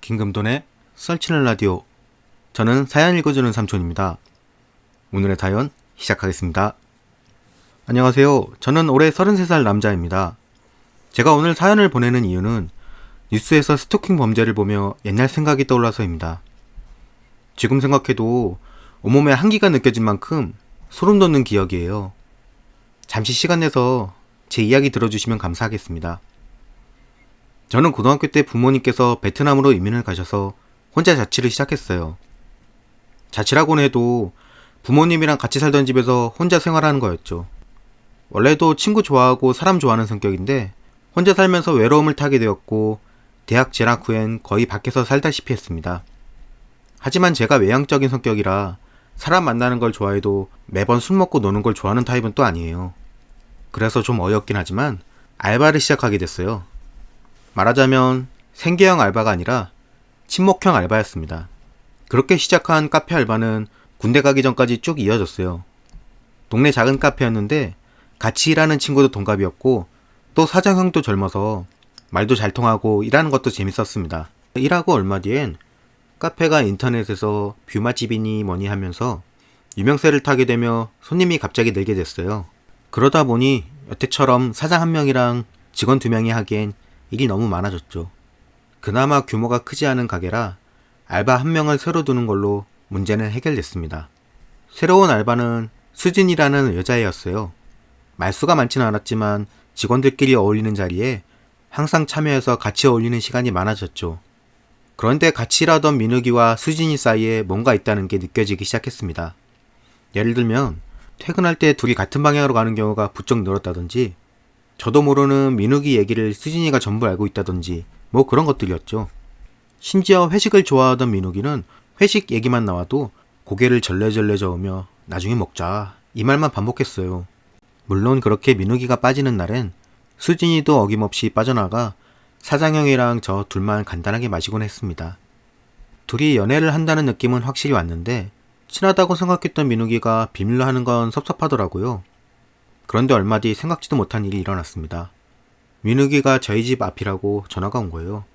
김금돈의 썰치는 라디오. 저는 사연 읽어주는 삼촌입니다. 오늘의 사연 시작하겠습니다. 안녕하세요. 저는 올해 33살 남자입니다. 제가 오늘 사연을 보내는 이유는 뉴스에서 스토킹 범죄를 보며 옛날 생각이 떠올라서입니다. 지금 생각해도 온몸에 한기가 느껴진 만큼 소름 돋는 기억이에요. 잠시 시간 내서 제 이야기 들어주시면 감사하겠습니다. 저는 고등학교 때 부모님께서 베트남으로 이민을 가셔서 혼자 자취를 시작했어요. 자취라고는 해도 부모님이랑 같이 살던 집에서 혼자 생활하는 거였죠. 원래도 친구 좋아하고 사람 좋아하는 성격인데 혼자 살면서 외로움을 타게 되었고 대학 진학 후엔 거의 밖에서 살다시피 했습니다. 하지만 제가 외향적인 성격이라 사람 만나는 걸 좋아해도 매번 술 먹고 노는 걸 좋아하는 타입은 또 아니에요. 그래서 좀 어이없긴 하지만 알바를 시작하게 됐어요. 말하자면 생계형 알바가 아니라 친목형 알바였습니다. 그렇게 시작한 카페 알바는 군대 가기 전까지 쭉 이어졌어요. 동네 작은 카페였는데 같이 일하는 친구도 동갑이었고 또 사장형도 젊어서 말도 잘 통하고 일하는 것도 재밌었습니다. 일하고 얼마 뒤엔 카페가 인터넷에서 뷰 맛집이니 뭐니 하면서 유명세를 타게 되며 손님이 갑자기 늘게 됐어요. 그러다 보니 여태처럼 사장 한 명이랑 직원 2명이 하기엔 일이 너무 많아졌죠. 그나마 규모가 크지 않은 가게라 알바 1명을 새로 두는 걸로 문제는 해결됐습니다. 새로운 알바는 수진이라는 여자애였어요. 말수가 많지는 않았지만 직원들끼리 어울리는 자리에 항상 참여해서 같이 어울리는 시간이 많아졌죠. 그런데 같이 일하던 민욱이와 수진이 사이에 뭔가 있다는 게 느껴지기 시작했습니다. 예를 들면 퇴근할 때 둘이 같은 방향으로 가는 경우가 부쩍 늘었다든지 저도 모르는 민욱이 얘기를 수진이가 전부 알고 있다든지 뭐 그런 것들이었죠. 심지어 회식을 좋아하던 민욱이는 회식 얘기만 나와도 고개를 절레절레 저으며 나중에 먹자 이 말만 반복했어요. 물론 그렇게 민욱이가 빠지는 날엔 수진이도 어김없이 빠져나가 사장형이랑 저 둘만 간단하게 마시곤 했습니다. 둘이 연애를 한다는 느낌은 확실히 왔는데 친하다고 생각했던 민욱이가 비밀로 하는 건 섭섭하더라고요. 그런데 얼마 뒤 생각지도 못한 일이 일어났습니다. 민욱이가 저희 집 앞이라고 전화가 온 거예요.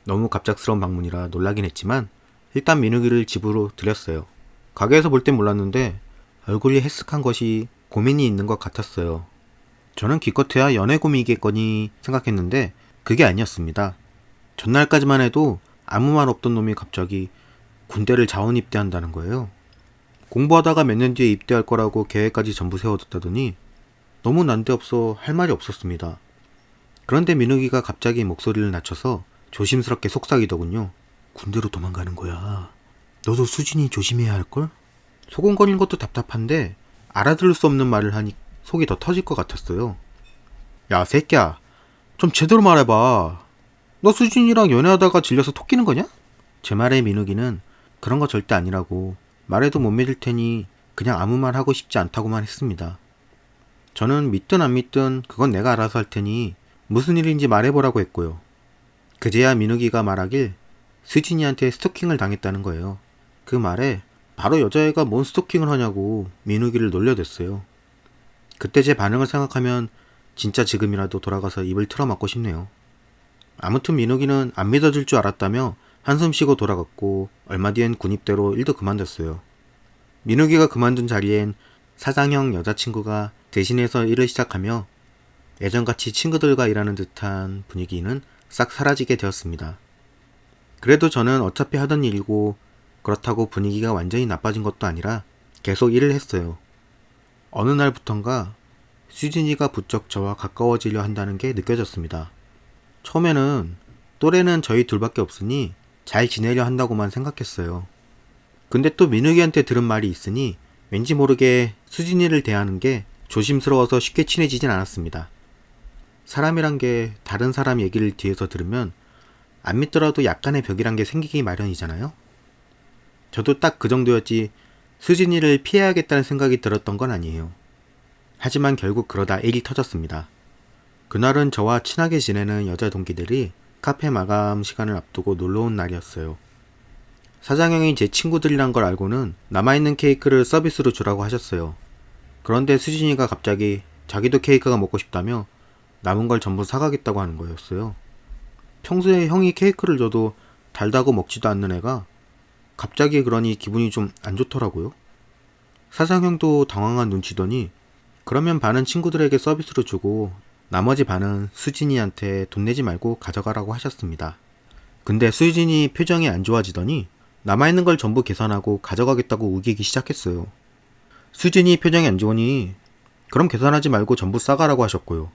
너무 갑작스러운 방문이라 놀라긴 했지만 일단 민욱이를 집으로 들였어요. 가게에서 볼 땐 몰랐는데 얼굴이 해쓱한 것이 고민이 있는 것 같았어요. 저는 기껏해야 연애 고민이겠거니 생각했는데 그게 아니었습니다. 전날까지만 해도 아무 말 없던 놈이 갑자기 군대를 자원 입대한다는 거예요. 공부하다가 몇 년 뒤에 입대할 거라고 계획까지 전부 세워뒀다더니 너무 난데없어 할 말이 없었습니다. 그런데 민욱이가 갑자기 목소리를 낮춰서 조심스럽게 속삭이더군요. 군대로 도망가는 거야. 너도 수진이 조심해야 할걸? 소곤거리는 것도 답답한데 알아들을 수 없는 말을 하니 속이 더 터질 것 같았어요. 야 새끼야, 좀 제대로 말해봐. 너 수진이랑 연애하다가 질려서 톡 끼는 거냐? 제 말에 민욱이는 그런 거 절대 아니라고 말해도 못 믿을 테니 그냥 아무 말 하고 싶지 않다고만 했습니다. 저는 믿든 안 믿든 그건 내가 알아서 할 테니 무슨 일인지 말해보라고 했고요. 그제야 민욱이가 말하길 수진이한테 스토킹을 당했다는 거예요. 그 말에 바로 여자애가 뭔 스토킹을 하냐고 민욱이를 놀려댔어요. 그때 제 반응을 생각하면 진짜 지금이라도 돌아가서 입을 틀어막고 싶네요. 아무튼 민욱이는 안 믿어줄 줄 알았다며 한숨 쉬고 돌아갔고 얼마 뒤엔 군입대로 일도 그만뒀어요. 민욱이가 그만둔 자리엔 사장형 여자친구가 대신해서 일을 시작하며 예전같이 친구들과 일하는 듯한 분위기는 싹 사라지게 되었습니다. 그래도 저는 어차피 하던 일이고 그렇다고 분위기가 완전히 나빠진 것도 아니라 계속 일을 했어요. 어느 날부턴가 수진이가 부쩍 저와 가까워지려 한다는 게 느껴졌습니다. 처음에는 또래는 저희 둘밖에 없으니 잘 지내려 한다고만 생각했어요. 근데 또 민욱이한테 들은 말이 있으니 왠지 모르게 수진이를 대하는 게 조심스러워서 쉽게 친해지진 않았습니다. 사람이란 게 다른 사람 얘기를 뒤에서 들으면 안 믿더라도 약간의 벽이란 게 생기기 마련이잖아요. 저도 딱 그 정도였지 수진이를 피해야겠다는 생각이 들었던 건 아니에요. 하지만 결국 그러다 일이 터졌습니다. 그날은 저와 친하게 지내는 여자 동기들이 카페 마감 시간을 앞두고 놀러온 날이었어요. 사장형이 제 친구들이란 걸 알고는 남아있는 케이크를 서비스로 주라고 하셨어요. 그런데 수진이가 갑자기 자기도 케이크가 먹고 싶다며 남은 걸 전부 사가겠다고 하는 거였어요. 평소에 형이 케이크를 줘도 달다고 먹지도 않는 애가 갑자기 그러니 기분이 좀 안 좋더라고요. 사장형도 당황한 눈치더니 그러면 반은 친구들에게 서비스로 주고 나머지 반은 수진이한테 돈 내지 말고 가져가라고 하셨습니다. 근데 수진이 표정이 안 좋아지더니 남아있는 걸 전부 계산하고 가져가겠다고 우기기 시작했어요. 수진이 표정이 안 좋으니 그럼 계산하지 말고 전부 싸가라고 하셨고요.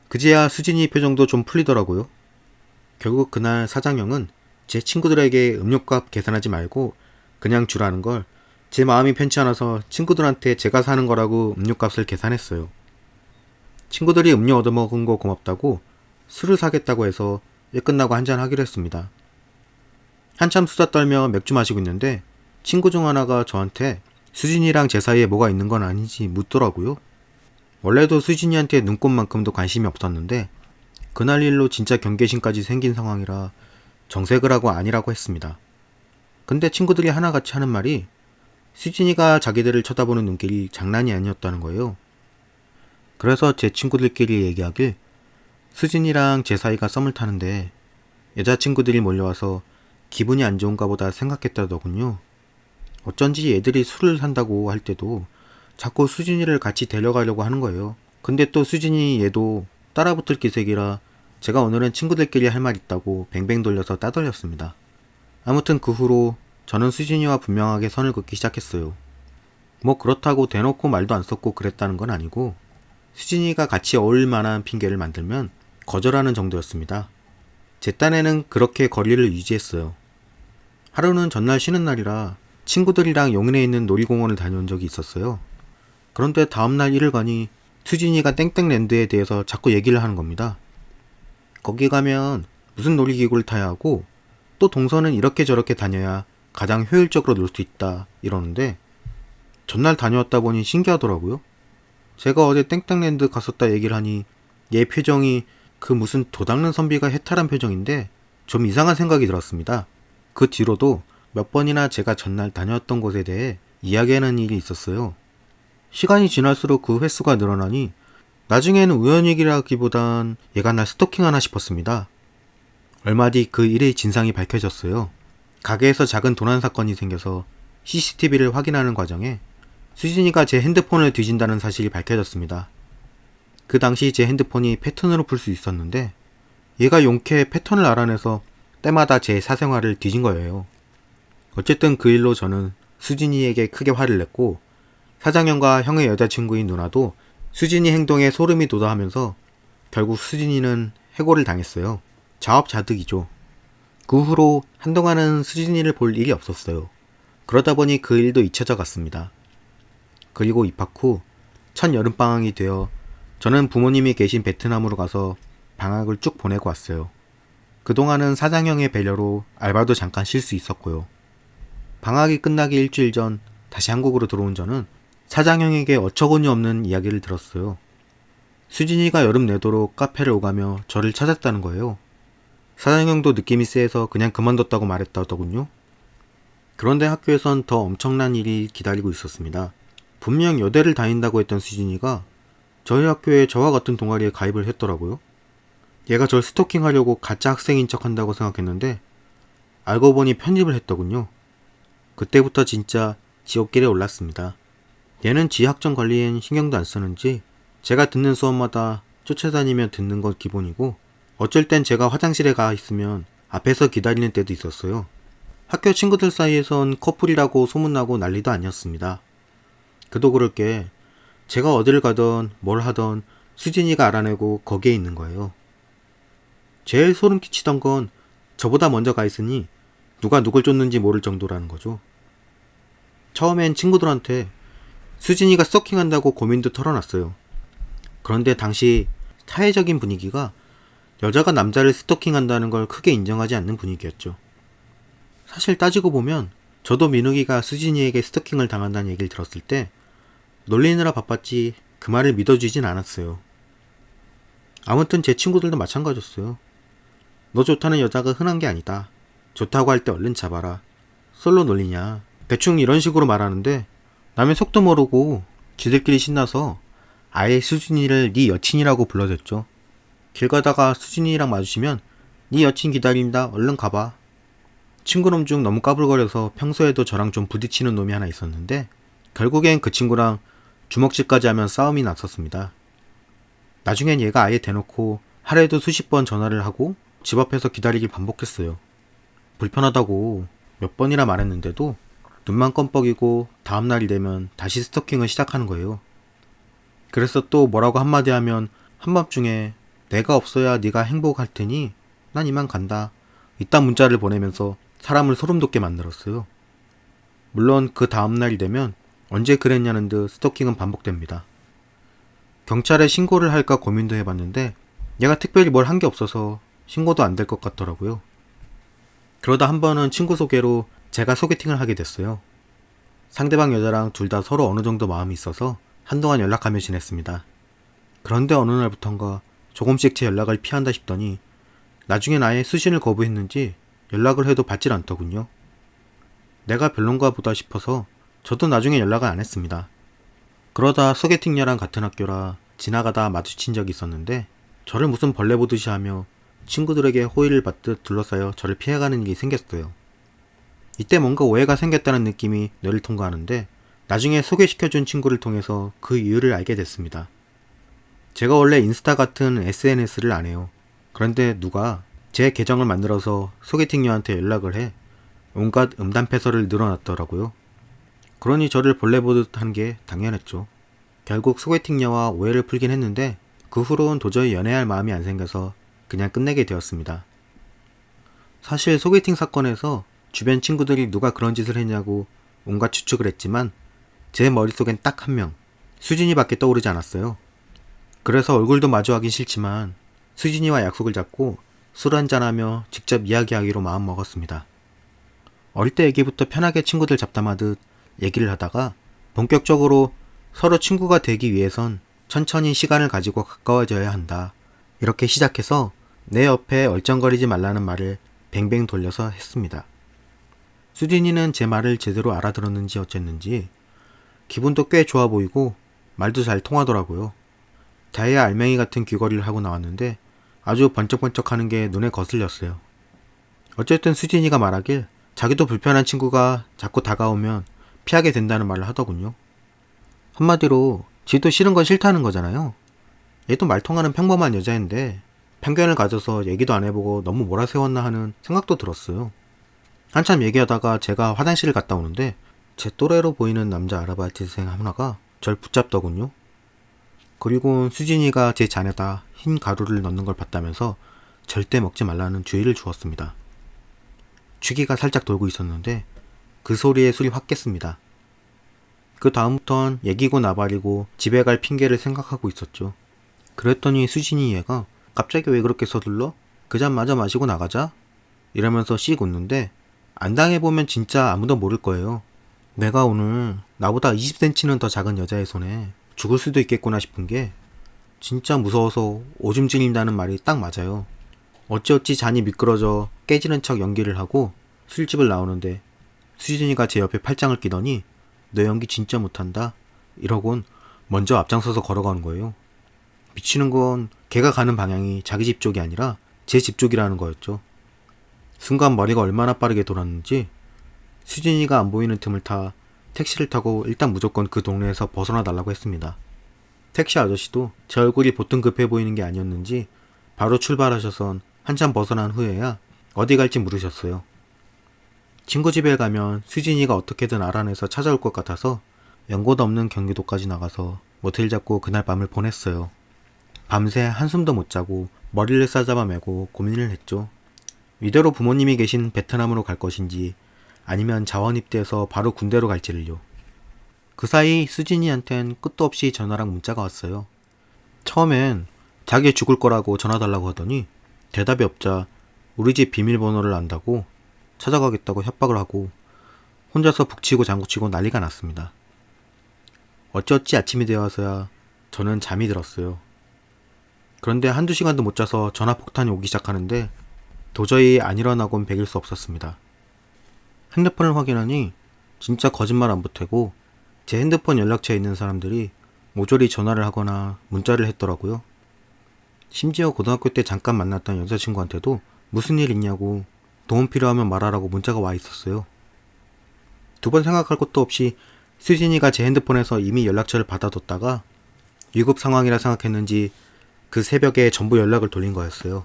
그제야 수진이 표정도 좀 풀리더라고요. 결국 그날 사장형은 제 친구들에게 음료값 계산하지 말고 그냥 주라는 걸 제 마음이 편치 않아서 친구들한테 제가 사는 거라고 음료값을 계산했어요. 친구들이 음료 얻어먹은 거 고맙다고 술을 사겠다고 해서 일 끝나고 한잔 하기로 했습니다. 한참 수다 떨며 맥주 마시고 있는데 친구 중 하나가 저한테 수진이랑 제 사이에 뭐가 있는 건 아닌지 묻더라고요. 원래도 수진이한테 눈꽃만큼도 관심이 없었는데 그날 일로 진짜 경계심까지 생긴 상황이라 정색을 하고 아니라고 했습니다. 근데 친구들이 하나같이 하는 말이 수진이가 자기들을 쳐다보는 눈길이 장난이 아니었다는 거예요. 그래서 제 친구들끼리 얘기하길 수진이랑 제 사이가 썸을 타는데 여자친구들이 몰려와서 기분이 안 좋은가 보다 생각했다더군요. 어쩐지 애들이 술을 산다고 할 때도 자꾸 수진이를 같이 데려가려고 하는 거예요. 근데 또 수진이 얘도 따라붙을 기색이라 제가 오늘은 친구들끼리 할 말 있다고 뱅뱅 돌려서 따돌렸습니다. 아무튼 그 후로 저는 수진이와 분명하게 선을 긋기 시작했어요. 뭐 그렇다고 대놓고 말도 안 섞고 그랬다는 건 아니고 수진이가 같이 어울릴 만한 핑계를 만들면 거절하는 정도였습니다. 제 딴에는 그렇게 거리를 유지했어요. 하루는 전날 쉬는 날이라 친구들이랑 용인에 있는 놀이공원을 다녀온 적이 있었어요. 그런데 다음날 일을 가니 수진이가 땡땡랜드에 대해서 자꾸 얘기를 하는 겁니다. 거기 가면 무슨 놀이기구를 타야 하고 또 동선은 이렇게 저렇게 다녀야 가장 효율적으로 놀 수 있다 이러는데 전날 다녀왔다 보니 신기하더라고요. 제가 어제 땡땡랜드 갔었다 얘기를 하니 얘 표정이 그 무슨 도닦는 선비가 해탈한 표정인데 좀 이상한 생각이 들었습니다. 그 뒤로도 몇 번이나 제가 전날 다녀왔던 곳에 대해 이야기하는 일이 있었어요. 시간이 지날수록 그 횟수가 늘어나니 나중에는 우연이라기보단 얘가 날 스토킹하나 싶었습니다. 얼마 뒤 그 일의 진상이 밝혀졌어요. 가게에서 작은 도난 사건이 생겨서 CCTV를 확인하는 과정에 수진이가 제 핸드폰을 뒤진다는 사실이 밝혀졌습니다. 그 당시 제 핸드폰이 패턴으로 풀 수 있었는데 얘가 용케 패턴을 알아내서 때마다 제 사생활을 뒤진 거예요. 어쨌든 그 일로 저는 수진이에게 크게 화를 냈고 사장형과 형의 여자친구인 누나도 수진이 행동에 소름이 돋아하면서 결국 수진이는 해고를 당했어요. 자업자득이죠. 그 후로 한동안은 수진이를 볼 일이 없었어요. 그러다 보니 그 일도 잊혀져 갔습니다. 그리고 입학 후 첫 여름방학이 되어 저는 부모님이 계신 베트남으로 가서 방학을 쭉 보내고 왔어요. 그동안은 사장형의 배려로 알바도 잠깐 쉴 수 있었고요. 방학이 끝나기 일주일 전 다시 한국으로 들어온 저는 사장형에게 어처구니 없는 이야기를 들었어요. 수진이가 여름 내도록 카페를 오가며 저를 찾았다는 거예요. 사장형도 느낌이 쎄해서 그냥 그만뒀다고 말했다더군요. 그런데 학교에선 더 엄청난 일이 기다리고 있었습니다. 분명 여대를 다닌다고 했던 수진이가 저희 학교에 저와 같은 동아리에 가입을 했더라고요. 얘가 절 스토킹하려고 가짜 학생인 척 한다고 생각했는데 알고 보니 편집을 했더군요. 그때부터 진짜 지옥길에 올랐습니다. 얘는 지 학점 관리엔 신경도 안 쓰는지 제가 듣는 수업마다 쫓아다니며 듣는 건 기본이고 어쩔 땐 제가 화장실에 가 있으면 앞에서 기다리는 때도 있었어요. 학교 친구들 사이에선 커플이라고 소문나고 난리도 아니었습니다. 그도 그럴 게 제가 어딜 가던 뭘 하던 수진이가 알아내고 거기에 있는 거예요. 제일 소름 끼치던 건 저보다 먼저 가 있으니 누가 누굴 쫓는지 모를 정도라는 거죠. 처음엔 친구들한테 수진이가 스토킹한다고 고민도 털어놨어요. 그런데 당시 사회적인 분위기가 여자가 남자를 스토킹한다는 걸 크게 인정하지 않는 분위기였죠. 사실 따지고 보면 저도 민욱이가 수진이에게 스토킹을 당한다는 얘기를 들었을 때 놀리느라 바빴지 그 말을 믿어주진 않았어요. 아무튼 제 친구들도 마찬가지였어요. 너 좋다는 여자가 흔한 게 아니다. 좋다고 할 때 얼른 잡아라. 솔로 놀리냐. 대충 이런 식으로 말하는데 남의 속도 모르고 지들끼리 신나서 아예 수진이를 네 여친이라고 불러댔죠. 길 가다가 수진이랑 마주치면 네 여친 기다린다 얼른 가봐 친구놈 중 너무 까불거려서 평소에도 저랑 좀 부딪히는 놈이 하나 있었는데 결국엔 그 친구랑 주먹질까지 하면 싸움이 났었습니다. 나중엔 얘가 아예 대놓고 하루에도 수십 번 전화를 하고 집 앞에서 기다리길 반복했어요. 불편하다고 몇 번이나 말했는데도 눈만 껌뻑이고 다음날이 되면 다시 스토킹을 시작하는 거예요. 그래서 또 뭐라고 한마디 하면 한밤중에 내가 없어야 네가 행복할 테니 난 이만 간다. 이딴 문자를 보내면서 사람을 소름 돋게 만들었어요. 물론 그 다음날이 되면 언제 그랬냐는 듯 스토킹은 반복됩니다. 경찰에 신고를 할까 고민도 해봤는데 얘가 특별히 뭘 한 게 없어서 신고도 안 될 것 같더라고요. 그러다 한 번은 친구 소개로 제가 소개팅을 하게 됐어요. 상대방 여자랑 둘 다 서로 어느 정도 마음이 있어서 한동안 연락하며 지냈습니다. 그런데 어느 날부턴가 조금씩 제 연락을 피한다 싶더니 나중엔 아예 수신을 거부했는지 연락을 해도 받질 않더군요. 내가 별론가 보다 싶어서 저도 나중에 연락을 안 했습니다. 그러다 소개팅녀랑 같은 학교라 지나가다 마주친 적이 있었는데 저를 무슨 벌레 보듯이 하며 친구들에게 호의를 받듯 둘러싸여 저를 피해가는 일이 생겼어요. 이때 뭔가 오해가 생겼다는 느낌이 뇌를 통과하는데 나중에 소개시켜준 친구를 통해서 그 이유를 알게 됐습니다. 제가 원래 인스타 같은 SNS를 안 해요. 그런데 누가 제 계정을 만들어서 소개팅녀한테 연락을 해 온갖 음담패설을 늘어놨더라고요. 그러니 저를 벌레 보듯 한 게 당연했죠. 결국 소개팅녀와 오해를 풀긴 했는데 그 후로는 도저히 연애할 마음이 안 생겨서 그냥 끝내게 되었습니다. 사실 소개팅 사건에서 주변 친구들이 누가 그런 짓을 했냐고 온갖 추측을 했지만 제 머릿속엔 딱 한 명, 수진이밖에 떠오르지 않았어요. 그래서 얼굴도 마주하긴 싫지만 수진이와 약속을 잡고 술 한잔하며 직접 이야기하기로 마음먹었습니다. 어릴 때 얘기부터 편하게 친구들 잡담하듯 얘기를 하다가 본격적으로 서로 친구가 되기 위해선 천천히 시간을 가지고 가까워져야 한다. 이렇게 시작해서 내 옆에 얼쩡거리지 말라는 말을 뱅뱅 돌려서 했습니다. 수진이는 제 말을 제대로 알아들었는지 어쨌는지 기분도 꽤 좋아 보이고 말도 잘 통하더라고요. 다이아 알맹이 같은 귀걸이를 하고 나왔는데 아주 번쩍번쩍하는 게 눈에 거슬렸어요. 어쨌든 수진이가 말하길 자기도 불편한 친구가 자꾸 다가오면 피하게 된다는 말을 하더군요. 한마디로 지도 싫은 건 싫다는 거잖아요. 얘도 말 통하는 평범한 여자인데 편견을 가져서 얘기도 안 해보고 너무 몰아세웠나 하는 생각도 들었어요. 한참 얘기하다가 제가 화장실을 갔다 오는데 제 또래로 보이는 남자 아르바이트생 하나가 절 붙잡더군요. 그리고 수진이가 제 잔에다 흰 가루를 넣는 걸 봤다면서 절대 먹지 말라는 주의를 주었습니다. 취기가 살짝 돌고 있었는데 그 소리에 술이 확 깼습니다. 그 다음부턴 얘기고 나발이고 집에 갈 핑계를 생각하고 있었죠. 그랬더니 수진이 얘가 갑자기 왜 그렇게 서둘러? 그 잔 마저 마시고 나가자? 이러면서 씩 웃는데 안 당해보면 진짜 아무도 모를 거예요. 내가 오늘 나보다 20cm는 더 작은 여자의 손에 죽을 수도 있겠구나 싶은 게 진짜 무서워서 오줌 지린다는 말이 딱 맞아요. 어찌어찌 잔이 미끄러져 깨지는 척 연기를 하고 술집을 나오는데 수진이가 제 옆에 팔짱을 끼더니 너 연기 진짜 못한다 이러곤 먼저 앞장서서 걸어가는 거예요. 미치는 건 걔가 가는 방향이 자기 집 쪽이 아니라 제 집 쪽이라는 거였죠. 순간 머리가 얼마나 빠르게 돌았는지 수진이가 안 보이는 틈을 타 택시를 타고 일단 무조건 그 동네에서 벗어나 달라고 했습니다. 택시 아저씨도 제 얼굴이 보통 급해 보이는 게 아니었는지 바로 출발하셔선 한참 벗어난 후에야 어디 갈지 물으셨어요. 친구 집에 가면 수진이가 어떻게든 알아내서 찾아올 것 같아서 연고도 없는 경기도까지 나가서 모텔 잡고 그날 밤을 보냈어요. 밤새 한숨도 못 자고 머리를 싸잡아 매고 고민을 했죠. 이대로 부모님이 계신 베트남으로 갈 것인지 아니면 자원 입대해서 바로 군대로 갈지를요. 그 사이 수진이한텐 끝도 없이 전화랑 문자가 왔어요. 처음엔 자기 죽을 거라고 전화 달라고 하더니 대답이 없자 우리 집 비밀번호를 안다고 찾아가겠다고 협박을 하고 혼자서 북치고 장구치고 난리가 났습니다. 어찌어찌 아침이 되어서야 저는 잠이 들었어요. 그런데 한두 시간도 못 자서 전화 폭탄이 오기 시작하는데 도저히 안 일어나곤 베길 수 없었습니다. 핸드폰을 확인하니 진짜 거짓말 안 보태고 제 핸드폰 연락처에 있는 사람들이 모조리 전화를 하거나 문자를 했더라고요. 심지어 고등학교 때 잠깐 만났던 여자친구한테도 무슨 일 있냐고 도움 필요하면 말하라고 문자가 와 있었어요. 두 번 생각할 것도 없이 수진이가 제 핸드폰에서 이미 연락처를 받아뒀다가 위급 상황이라 생각했는지 그 새벽에 전부 연락을 돌린 거였어요.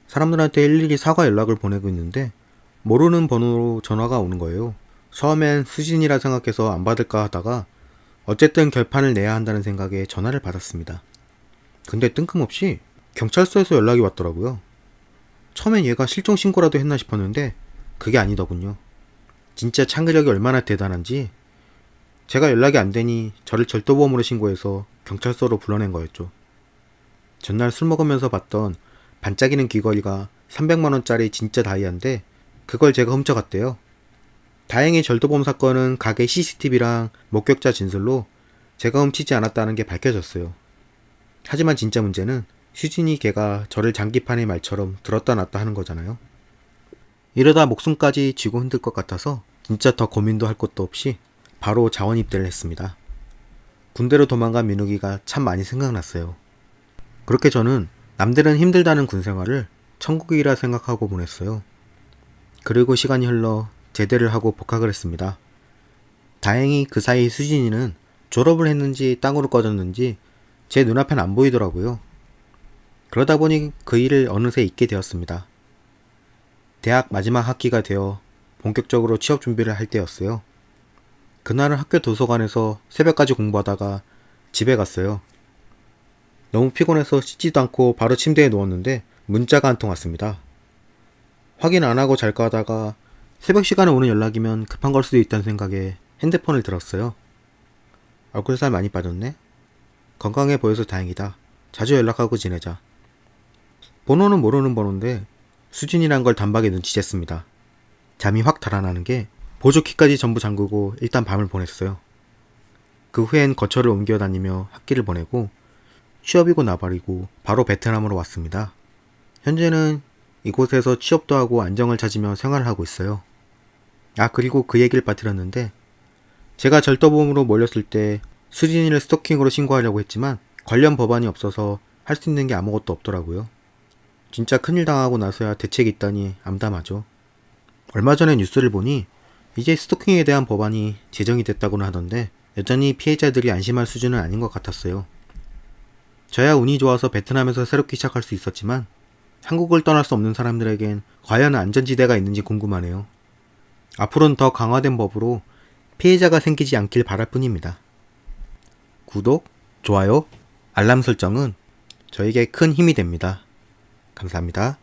사람들한테 일일이 사과 연락을 보내고 있는데 모르는 번호로 전화가 오는 거예요. 처음엔 수진이라 생각해서 안 받을까 하다가 어쨌든 결판을 내야 한다는 생각에 전화를 받았습니다. 근데 뜬금없이 경찰서에서 연락이 왔더라고요. 처음엔 얘가 실종 신고라도 했나 싶었는데 그게 아니더군요. 진짜 창의력이 얼마나 대단한지 제가 연락이 안 되니 저를 절도범으로 신고해서 경찰서로 불러낸 거였죠. 전날 술 먹으면서 봤던 반짝이는 귀걸이가 300만원짜리 진짜 다이아인데 그걸 제가 훔쳐갔대요. 다행히 절도범 사건은 가게 CCTV랑 목격자 진술로 제가 훔치지 않았다는 게 밝혀졌어요. 하지만 진짜 문제는 수진이 걔가 저를 장기판의 말처럼 들었다 놨다 하는 거잖아요. 이러다 목숨까지 쥐고 흔들 것 같아서 진짜 더 고민도 할 것도 없이 바로 자원 입대를 했습니다. 군대로 도망간 민욱이가 참 많이 생각났어요. 그렇게 저는 남들은 힘들다는 군생활을 천국이라 생각하고 보냈어요. 그리고 시간이 흘러 제대를 하고 복학을 했습니다. 다행히 그 사이 수진이는 졸업을 했는지 땅으로 꺼졌는지 제 눈앞엔 안 보이더라고요. 그러다 보니 그 일을 어느새 잊게 되었습니다. 대학 마지막 학기가 되어 본격적으로 취업 준비를 할 때였어요. 그날은 학교 도서관에서 새벽까지 공부하다가 집에 갔어요. 너무 피곤해서 씻지도 않고 바로 침대에 누웠는데 문자가 한 통 왔습니다. 확인 안 하고 잘까 하다가 새벽 시간에 오는 연락이면 급한 걸 수도 있다는 생각에 핸드폰을 들었어요. 얼굴살 많이 빠졌네? 건강해 보여서 다행이다. 자주 연락하고 지내자. 번호는 모르는 번호인데 수진이란 걸 단박에 눈치챘습니다. 잠이 확 달아나는 게 보조키까지 전부 잠그고 일단 밤을 보냈어요. 그 후엔 거처를 옮겨 다니며 학기를 보내고 취업이고 나발이고 바로 베트남으로 왔습니다. 현재는 이곳에서 취업도 하고 안정을 찾으며 생활을 하고 있어요. 그리고 그 얘기를 빠뜨렸는데 제가 절도범으로 몰렸을 때 수진이를 스토킹으로 신고하려고 했지만 관련 법안이 없어서 할 수 있는 게 아무것도 없더라고요. 진짜 큰일 당하고 나서야 대책이 있다니 암담하죠. 얼마 전에 뉴스를 보니 이제 스토킹에 대한 법안이 제정이 됐다고는 하던데 여전히 피해자들이 안심할 수준은 아닌 것 같았어요. 저야 운이 좋아서 베트남에서 새롭게 시작할 수 있었지만 한국을 떠날 수 없는 사람들에겐 과연 안전지대가 있는지 궁금하네요. 앞으로는 더 강화된 법으로 피해자가 생기지 않길 바랄 뿐입니다. 구독, 좋아요, 알람 설정은 저에게 큰 힘이 됩니다. 감사합니다.